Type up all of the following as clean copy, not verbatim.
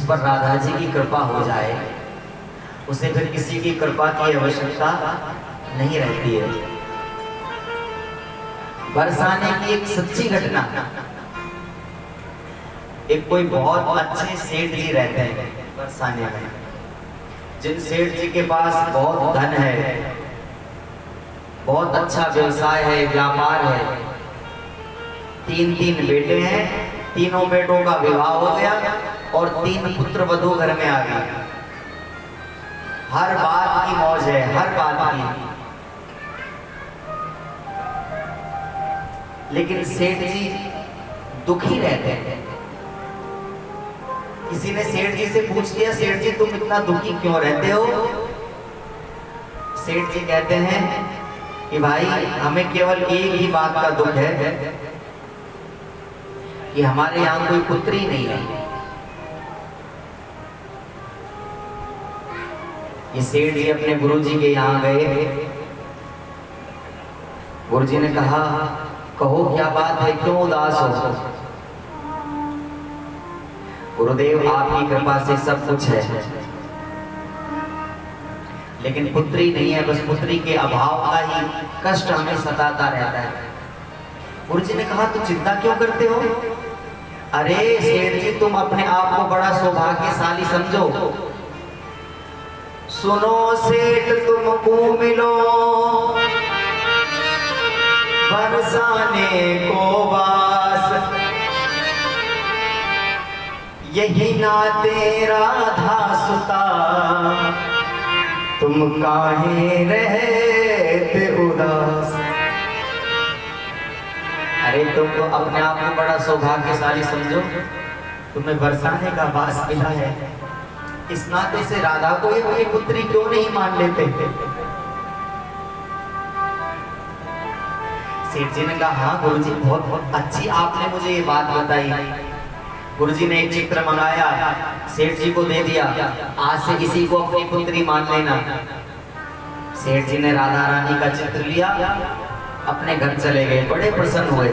उस पर राधा जी की कृपा हो जाए, उसे फिर किसी की कृपा की आवश्यकता नहीं रहती है। बरसाने की एक सच्ची घटना, एक कोई बहुत अच्छे सेठ जी रहते हैं बरसाने में, जिन सेठ जी के पास बहुत धन है, बहुत अच्छा व्यवसाय है, व्यापार है, 3 बेटे हैं, तीनों बेटों का विवाह हो गया और 3 पुत्र वधू घर में आ गई। हर बात की मौज है, हर बात की। लेकिन सेठ जी दुखी रहते हैं। किसी ने सेठ जी से पूछ लिया, सेठ जी तुम इतना दुखी क्यों रहते हो? सेठ जी कहते हैं कि भाई हमें केवल एक ही बात का दुख है कि हमारे यहाँ कोई पुत्री नहीं है। ये सेठ जी अपने गुरुजी के यहाँ गए। गुरुजी ने कहा, कहो क्या बात है, क्यों उदास हो? गुरुदेव आपकी कृपा से सब कुछ है, लेकिन पुत्री नहीं है, बस पुत्री के अभाव का ही कष्ट हमें सताता रहता है। गुरुजी ने कहा, तो चिंता क्यों करते हो? अरे सेठ जी तुम अपने आप को बड़ा सौभाग्यशाली समझो। सुनो सेठ तुमको मिलो बरसाने को वास, यही नाते राधा सुता, तुम काहे रहते उदास। अरे तुम तो अपने आप को बड़ा सौभाग्यशाली समझो, तुम्हें बरसाने का वास मिला है, इस नाते से राधा को ही अपनी पुत्री क्यों नहीं मान लेते? सेठ जी ने कहा, हाँ गुरुजी बहुत अच्छी आपने मुझे ये बात बताई। गुरुजी ने एक चित्र मंगाया, सेठ जी को दे दिया, आज से किसी को अपनी पुत्री मान लेना। सेठ जी ने राधा रानी का चित्र लिया, अपने घर चले गए, बड़े प्रसन्न हुए।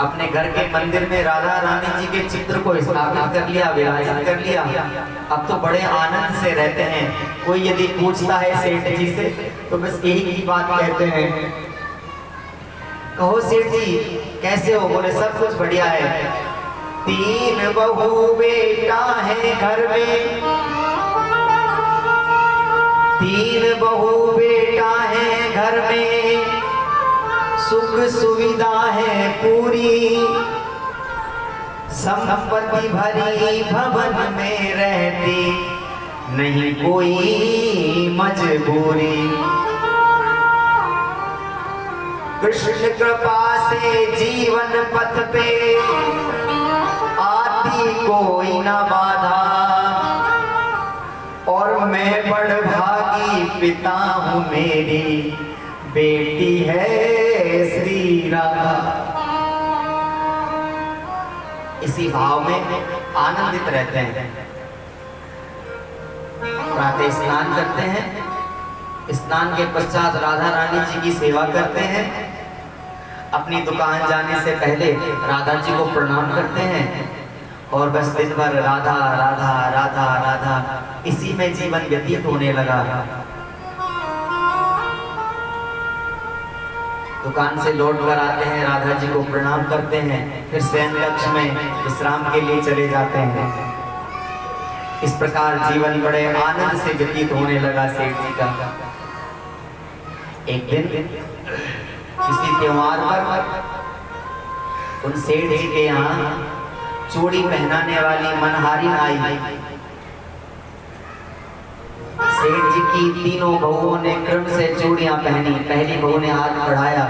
अपने घर के मंदिर में राधा रानी जी के चित्र को स्थापित कर लिया, विराजित कर लिया। अब तो बड़े आनंद से रहते हैं। कोई यदि पूछता है सेठ जी से तो बस यही की बात कहते हैं, कहो सेठ जी कैसे हो? बोले सब कुछ बढ़िया है। 3 बहू बेटा है घर में, 3 बहू बेटा है घर में, सुख सुविधा है पूरी, संपत्ति भरी भवन में रहती, नहीं कोई मजबूरी। कृष्ण कृपा से जीवन पथ पे आती कोई न बाधा, और मैं बड़भागी पिता हूँ, मेरी बेटी है श्री राधा। इसी भाव में आनंदित रहते हैं। प्रातः स्नान करते हैं, स्नान के पश्चात राधा रानी जी की सेवा करते हैं। अपनी दुकान जाने से पहले राधा जी को प्रणाम करते हैं और बस दिन भर राधा राधा राधा राधा इसी में जीवन व्यतीत होने लगा। दुकान से लौट कर आते हैं, राधा जी को प्रणाम करते हैं, फिर शयन कक्ष में विश्राम के लिए चले जाते हैं। इस प्रकार जीवन बड़े आनंद से व्यतीत होने लगा सेठ जी का। एक दिन किसी त्योहार पर उन सेठ जी के यहाँ चूड़ी पहनाने वाली मनहारिन आई। सेठ जी की तीनों बहुओं ने क्रम से चूड़ियां पहनी। पहली बहू ने हाथ बढ़ाया,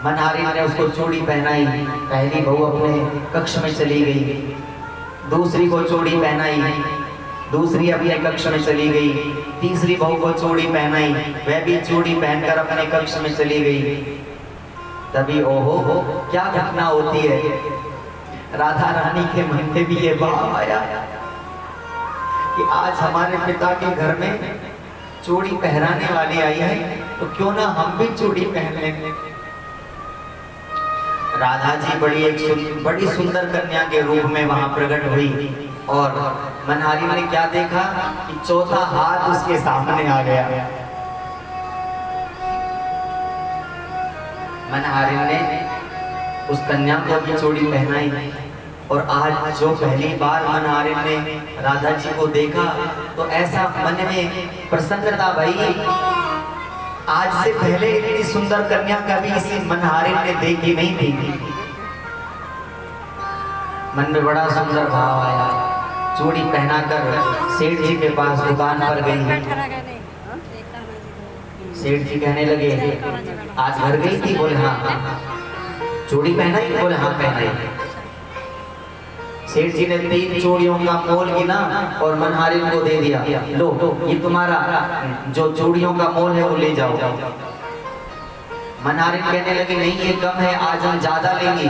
मनहारिन ने उसको चूड़ी पहनाई। पहली बहू अपने कक्ष में चली गई। दूसरी को चूड़ी पहनाई, दूसरी अपने कक्ष में चली गई। तीसरी बहू को चूड़ी पहनाई, वह भी चूड़ी पहनकर अपने कक्ष में चली गई। तभी ओहो क्या घटना होती है, राधा रानी के मन में भी ये भाव आया कि आज हमारे पिता के घर में चूड़ी पहनाने वाली आई है, तो क्यों ना हम भी चूड़ी पहन लें। राधा जी बड़ी सुंदर कन्या के रूप में वहां प्रकट हुई। और मनहारी ने क्या देखा कि चौथा हाथ उसके सामने आ गया। मनहारी ने उस कन्या को अपनी चूड़ी पहनाई और आज जो पहली बार मनहारी ने राधा जी को देखा तो ऐसा मन में प्रसन्नता भई, आज से पहले इतनी सुंदर कन्या कभी इसी मनहारी ने देखी नहीं थी। मन में बड़ा सुंदर भाव आया। चूड़ी पहनाकर सेठ जी के पास दुकान पर गई। सेठ जी कहने लगे आज घर गई थी? बोले हाँ। चूड़ी पहनाई? बोले हाँ पहनाई। सेठ जी ने 3 चूड़ियों का मोल गिना और मनहारी को दे दिया, लो ये तुम्हारा जो चूड़ियों का मोल है वो ले जाओ। मनहारी कहने लगी नहीं ये कम है, आज हम ज्यादा लेंगे।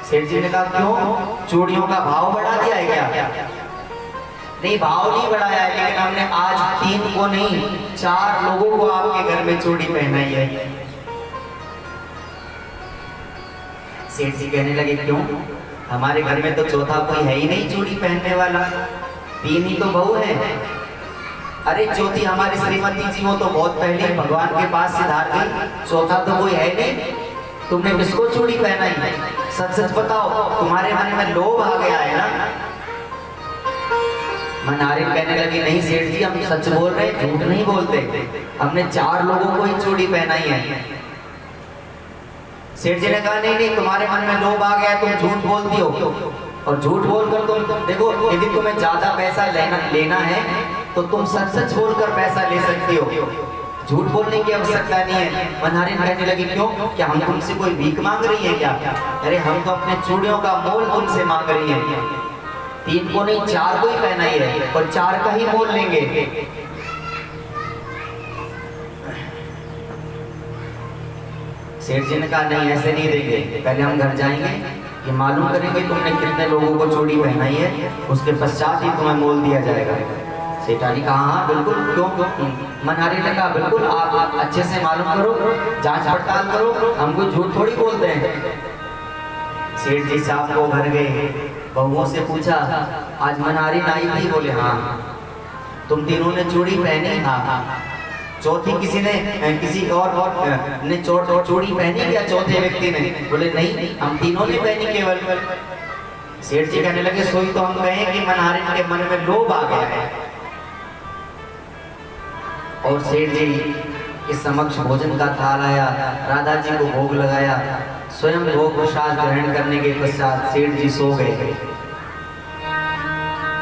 सेठ जी ने कहा क्यों? चूड़ियों का भाव बढ़ा दिया है क्या? नहीं भाव नहीं बढ़ाया है, लेकिन हमने आज 3 को नहीं 4 लोगों को आपके घर में चूड़ी पहनाई है। सेठ जी कहने लगे क्यों? हमारे घर में तो चौथा कोई है ही नहीं चूड़ी पहनने वाला, 3 ही तो बहू है। अरे चौथी हमारी श्रीमती जी, वो तो बहुत पहले भगवान के पास सिधार गई, चौथा तो कोई है नहीं। तुमने किसको चूड़ी पहनाई? सच सच बताओ, तुम्हारे मन में लोभ आ गया है ना? मनहारी कहने लगी नहीं सेठ जी हम सच बोल रहे हैं, झूठ नहीं बोलते, हमने 4 लोगों को ही चूड़ी पहनाई है। सेठ जी ने कहा नहीं नहीं तुम्हारे मन में लोभ आ गया, तुम झूठ बोलती हो और झूठ बोलकर तुम देखो, यदि तुम्हें ज्यादा पैसा लेना है तो तुम सच सच बोलकर पैसा ले सकती हो, झूठ बोलने की आवश्यकता नहीं है। मनहारी कहने लगी क्यों? क्या हम तुमसे कोई भीख मांग रही है क्या? अरे हम तो अपने चूड़ियों का मोल तुमसे मांग रही है, 3 को नहीं 4 को ही पहनाई है और 4 का ही मोल लेंगे। सेठ जी ने कहा नहीं ऐसे नहीं देंगे, पहले हम घर जाएंगे, ये मालूम करेंगे तुमने कितने लोगों को चूड़ी पहनाई है, उसके पश्चात ही तुम्हें मोल दिया जाएगा। सेठानी कहा हाँ बिल्कुल, क्यों? मनहारी ने कहा बिल्कुल, आप अच्छे से मालूम करो, जांच पड़ताल करो, हम कोई झूठ थोड़ी बोलते हैं। सेठ जी साहब को घर गए, बहुओं से पूछा आज मनहारी आई थी? बोले हाँ। तुम तीनों ने चूड़ी पहनी? हाँ। चौथी किसी ने किसी और ने चूड़ी पहनी क्या चौथे व्यक्ति ने? बोले नहीं हम तीनों ने पहनी केवल। सेठ जी कहने लगे सोई तो हम कहें कि मनहारी के मन में लोभ आ गया है। और सेठ जी के समक्ष भोजन का थाल आया, राधा जी को भोग लगाया, स्वयं भोग प्रसाद ग्रहण करने के पश्चात सेठ जी सो गए।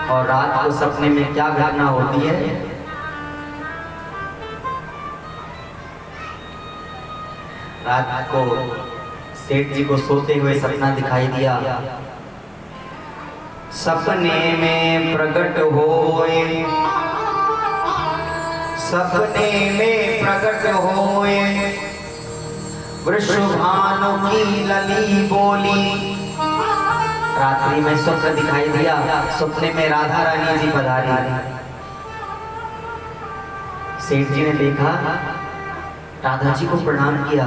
और रात को सपने में क्या घटना होती है? रात को सेठ जी को सोते हुए सपना दिखाई दिया। सपने में प्रकट होए, सपने में प्रकट होए, वृषभानु की लली बोली। रात्रि में स्वप्न दिखाई दिया, सपने में राधा रानी जी पधारी। सेठ जी ने देखा, राधा जी को प्रणाम किया।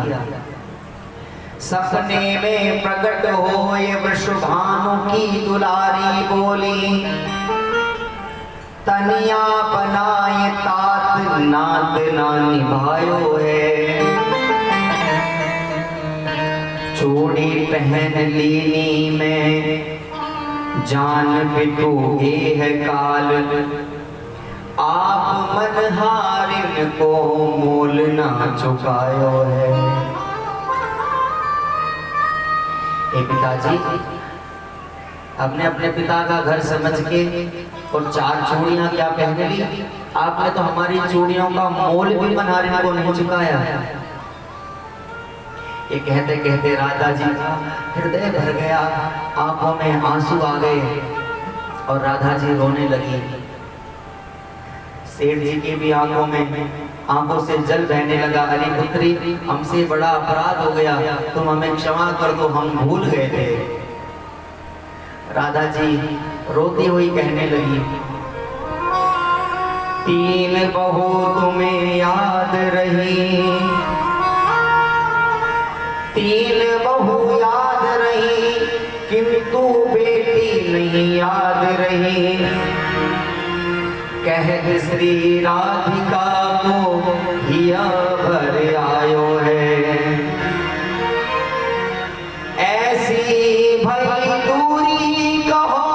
सपने में प्रकट होए वृषभानु की दुलारी बोली, तनिया बनाए तात नात ना निभायो है, चूड़ी पहन लीनी में जान पितूगे है काल, आप मनहारिन को मोल ना चुकायो है। हे पिताजी, आपने अपने पिता का घर समझ के और 4 चूड़ियां क्या पहन ली, आपने तो हमारी चूड़ियों का मोल भी मनहारिन को नहीं चुकाया। ये कहते कहते राधा जी का हृदय भर गया, आंखों में आंसू आ गए और राधा जी रोने लगी। सेठ जी की भी आंखों से जल बहने लगा। अरे पुत्री, हमसे बड़ा अपराध हो गया, तुम हमें क्षमा कर दो, हम भूल गए थे। राधा जी रोती हुई कहने लगी, 3 बहू तुम्हें याद रही, 3 बहू याद रही, किंतु बेटी नहीं याद रही, कहत श्री राधिका को हिया भर आयो है। ऐसी भई दूरी कहो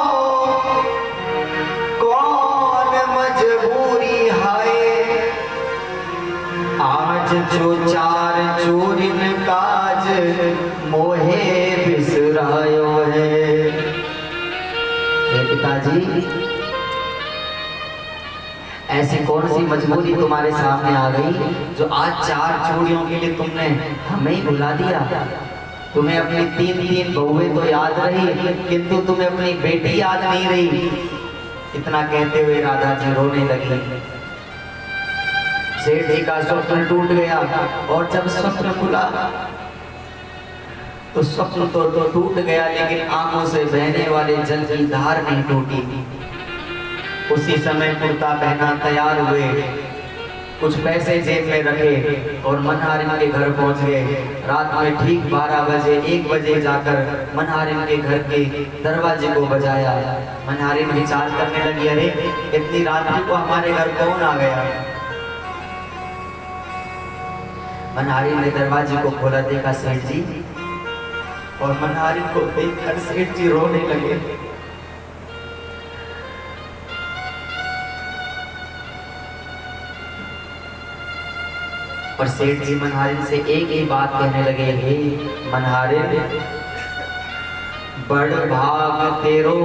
कौन मजबूरी है, आज जो चार चोरिन काज मोहे बिसरायो है। हे पिताजी, ऐसी कौन सी मजबूरी तुम्हारे सामने आ गई जो आज चार चूड़ियों के लिए तुमने हमें ही भुला दिया। तुम्हें अपनी तीन बहुएं तो याद रही, किंतु तुम्हें अपनी बेटी याद नहीं रही। इतना कहते हुए राधा जी रोने लगी। सेठ जी का स्वप्न टूट गया, और जब स्वप्न खुला तो स्वप्न तो टूट गया, लेकिन आंखों से बहने वाले जल की धार नहीं टूटी। उसी समय कुर्ता पहना तैयार हुए, कुछ पैसे जेब में रखे और मनहारिन के घर पहुंच गए। रात में ठीक 12 बजे 1 बजे जाकर मनहारिन के घर के दरवाजे को बजाया। मनहारिन विचार करने लगी, अरे इतनी रात्रि को हमारे घर कौन आ गया। मनहारिन ने दरवाजे को खोला, देखा सेठ जी, और मनहारिन को देखकर सेठ जी रोने लगे। और सेठ जी मनहारिन से एक ही बात कहने लगे, हे मनहारिन, बड़ भाग तेरो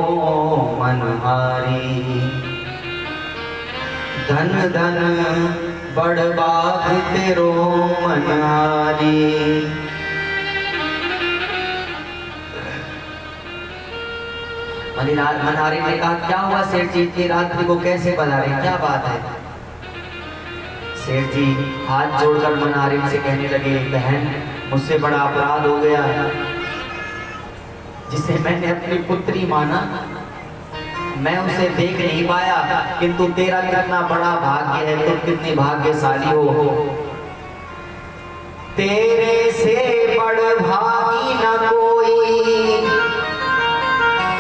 मनहारी, धन धन बड़ भाग तेरो मनहारी। मनहारी ने कहा, क्या हुआ सेठ जी, इतनी रात्रि को कैसे बजा रहे, क्या बात है। सेठ जी हाथ जोड़कर मनहारिन से कहने लगे, बहन, मुझसे बड़ा अपराध हो गया, जिसे मैंने अपनी पुत्री माना, मैं उसे देख नहीं पाया, किंतु तेरा कितना बड़ा भाग्य है, तुम कितनी भाग्यशाली हो। तेरे से बड़ भागी न कोई,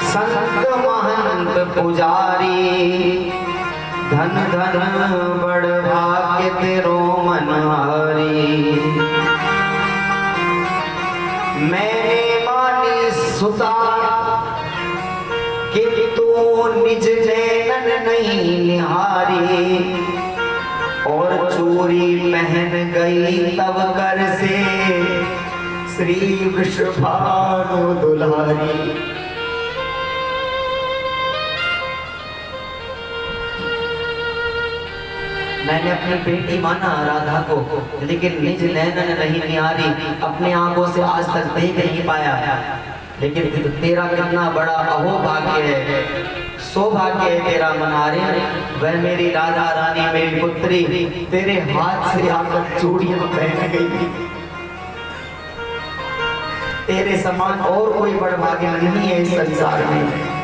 संत महंत पुजारी, धन धन बड़ भाग्य तेरो मनहारी। मैंने मानी सुता किंतु निज नैनन नहीं निहारी, और चोरी पहन गई तब कर से श्री वृषभानु दुलारी। मैंने अपनी बेटी माना राधा को, लेकिन निज नैनन नहीं निहारी, अपने आंखों से आज तक देख नहीं पाया। लेकिन तेरा कितना बड़ा अहोभाग्य है, सौभाग्य है तेरा मनहारिन, वह मेरी राधा रानी, मेरी पुत्री तेरे हाथ से आकर चूड़ियां पहन गई। तेरे समान और कोई बड़ भाग्य नहीं है इस संसार में।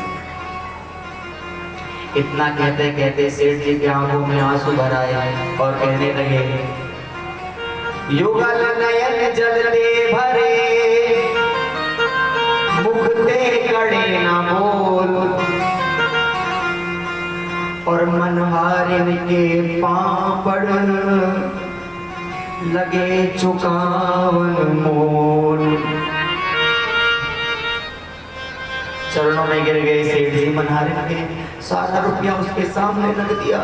इतना कहते कहते सेठ जी के आंखों में आंसू भर आए और कहने लगे, युगल नयन जलते भरे, मुख ते कड़े न बोल, और मनहारिन के पांव पड़ लगे चुकावन मोल। चरणों में गिर गए सेठ जी मनहारिन के, सारा रुपया उसके सामने रख दिया।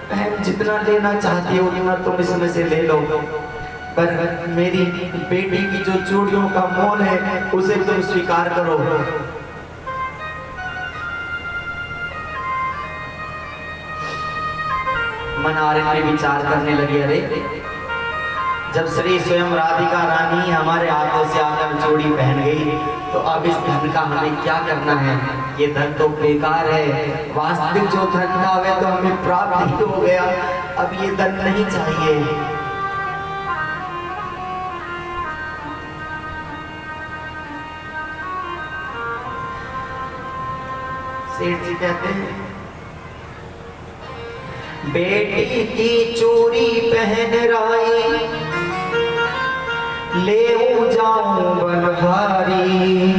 बहन, जितना लेना चाहती हो उतना तुम इसमें से ले लो, पर मेरी बेटी की जो चूड़ियों का मोल है उसे तुम स्वीकार करो। मनहारिन में विचार करने लगे, अरे जब श्री स्वयं राधिका रानी हमारे हाथों से आकर चूड़ी पहन गई, तो अब इस धन का हमें क्या करना है। ये धन तो बेकार है, वास्तविक जो धन था वह तो हमें प्राप्त ही हो गया, अब ये धन नहीं चाहिए। सेठ जी कहते हैं, बेटी की चूड़ी पहन राई, ले जाऊं बनहारी,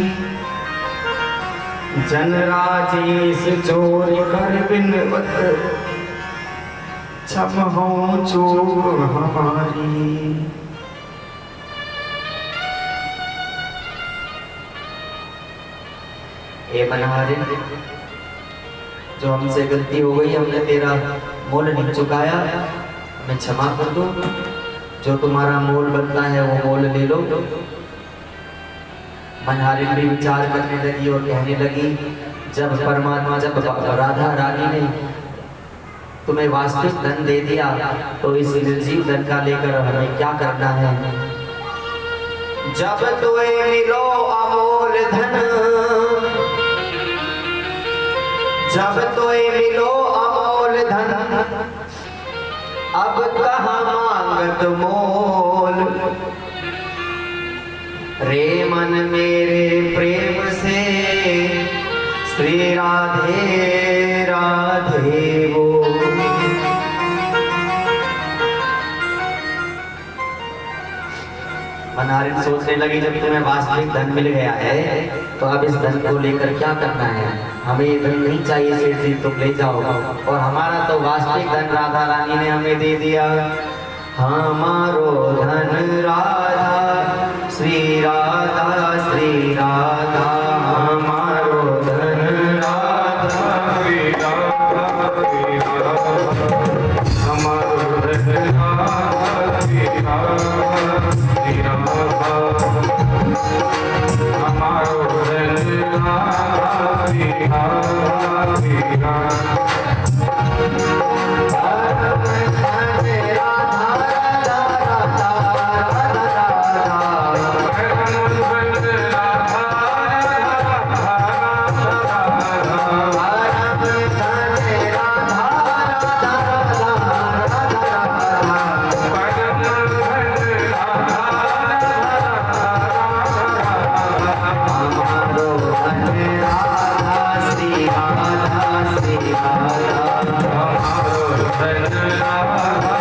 जन राजेश चोर कर बिनवत क्षम हो चूक हमारी। हे मनहारिन, जो हमसे गलती हो गई, हमने तेरा मोल नहीं चुकाया, हमें क्षमा कर दो। जो तुम्हारा मोल बनता है वो मोल ले लो। मनहारिन भी विचार करने लगी और कहने लगी, जब परमात्मा, जब राधा रानी ने तुम्हें वास्तविक धन दे दिया तो इस निर्जीव धन का लेकर हमें क्या करना है। जब तुम्हें मिलो अमोल धन, जब तुम्हें मिलो अमोल धन, अब कहाँ मांगत मोल। रे मन मेरे प्रेम से श्री राधे राधे बोल। मनहारिन सोचने लगी, जब तुम्हें वास्तविक धन मिल गया है तो अब इस धन को लेकर क्या करना है। हमें ये धन नहीं चाहिए सेठ जी, तुम ले जाओ। और हमारा तो वास्तविक धन राधा रानी ने हमें दे दिया। हमारो धन राधा श्री राधा, श्री राधा हमारो धन राधा, श्री राधा, श्री राधा हमारो धन राधा, श्री राधा, श्री राधा हमारो धन राधा, श्री राधा, श्री राधा। धन राधा